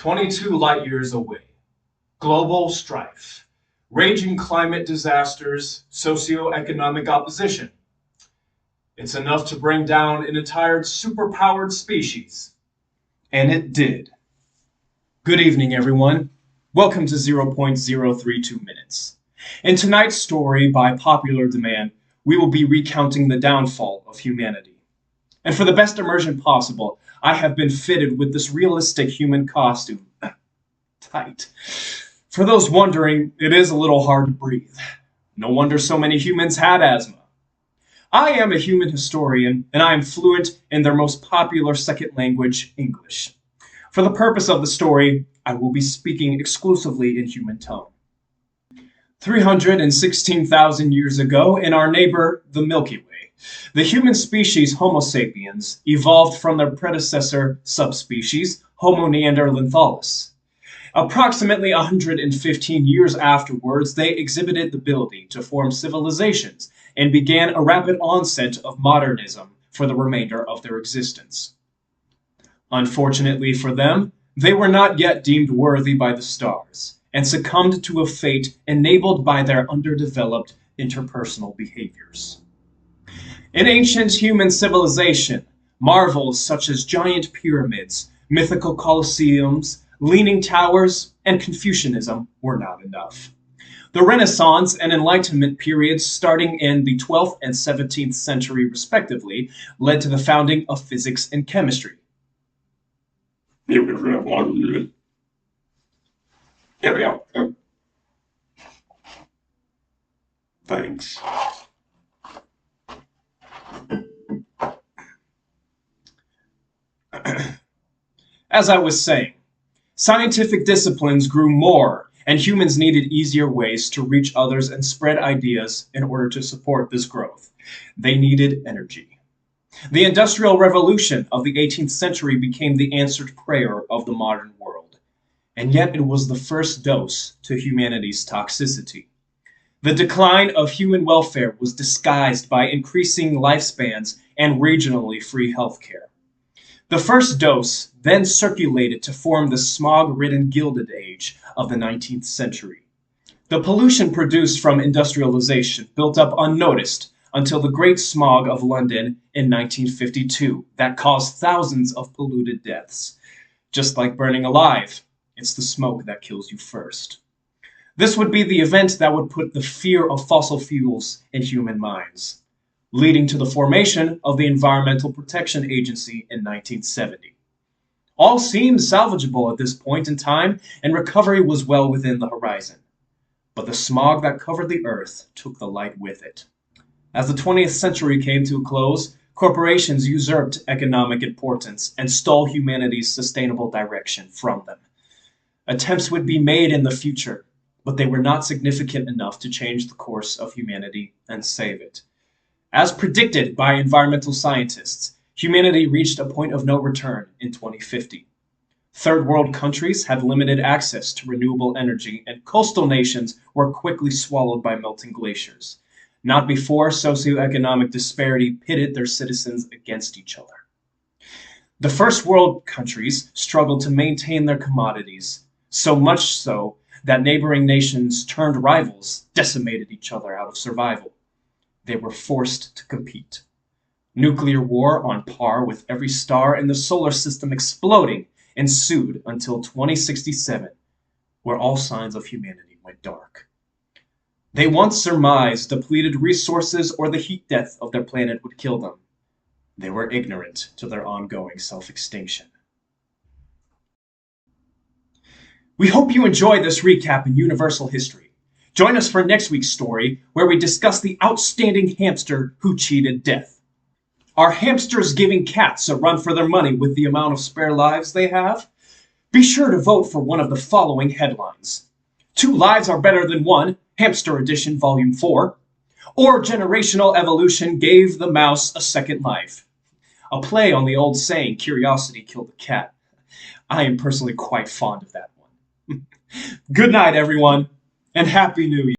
22 light years away. Global strife, raging climate disasters, socioeconomic opposition. It's enough to bring down an entire superpowered species. And it did. Good evening, everyone. Welcome to 0.032 Minutes. In tonight's story, by popular demand, we will be recounting the downfall of humanity. And for the best immersion possible, I have been fitted with this realistic human costume. Tight. For those wondering, it is a little hard to breathe. No wonder so many humans had asthma. I am a human historian, and I am fluent in their most popular second language, English. For the purpose of the story, I will be speaking exclusively in human tongue. 316,000 years ago, in our neighbor, the Milky Way, the human species Homo sapiens evolved from their predecessor subspecies, Homo neanderthalensis. Approximately 115 years afterwards, they exhibited the ability to form civilizations and began a rapid onset of modernism for the remainder of their existence. Unfortunately for them, they were not yet deemed worthy by the stars and succumbed to a fate enabled by their underdeveloped interpersonal behaviors. In ancient human civilization, marvels such as giant pyramids, mythical colosseums, leaning towers, and Confucianism were not enough. The Renaissance and Enlightenment periods, starting in the 12th and 17th century respectively, led to the founding of physics and chemistry. Thanks. As I was saying, scientific disciplines grew more, and humans needed easier ways to reach others and spread ideas in order to support this growth. They needed energy. The Industrial Revolution of the 18th century became the answered prayer of the modern world, and yet it was the first dose to humanity's toxicity. The decline of human welfare was disguised by increasing lifespans and regionally free healthcare. The first dose then circulated to form the smog-ridden Gilded Age of the 19th century. The pollution produced from industrialization built up unnoticed until the Great Smog of London in 1952 that caused thousands of polluted deaths. Just like burning alive, it's the smoke that kills you first. This would be the event that would put the fear of fossil fuels in human minds, leading to the formation of the Environmental Protection Agency in 1970. All seemed salvageable at this point in time, and recovery was well within the horizon. But the smog that covered the earth took the light with it. As the 20th century came to a close, corporations usurped economic importance and stole humanity's sustainable direction from them. Attempts would be made in the future, but they were not significant enough to change the course of humanity and save it. As predicted by environmental scientists, humanity reached a point of no return in 2050. Third world countries had limited access to renewable energy, and coastal nations were quickly swallowed by melting glaciers. Not before socioeconomic disparity pitted their citizens against each other. The first world countries struggled to maintain their commodities, so much so that neighboring nations turned rivals decimated each other out of survival. They were forced to compete. Nuclear war on par with every star in the solar system exploding ensued until 2067, where all signs of humanity went dark. They once surmised depleted resources or the heat death of their planet would kill them. They were ignorant to their ongoing self-extinction. We hope you enjoy this recap in universal history. Join us for next week's story, where we discuss the outstanding hamster who cheated death. Are hamsters giving cats a run for their money with the amount of spare lives they have? Be sure to vote for one of the following headlines. 2 Lives Are Better Than One, Hamster Edition Volume 4. Or Generational Evolution Gave the Mouse a Second Life. A play on the old saying, curiosity killed the cat. I am personally quite fond of that one. Good night, everyone, and Happy New Year.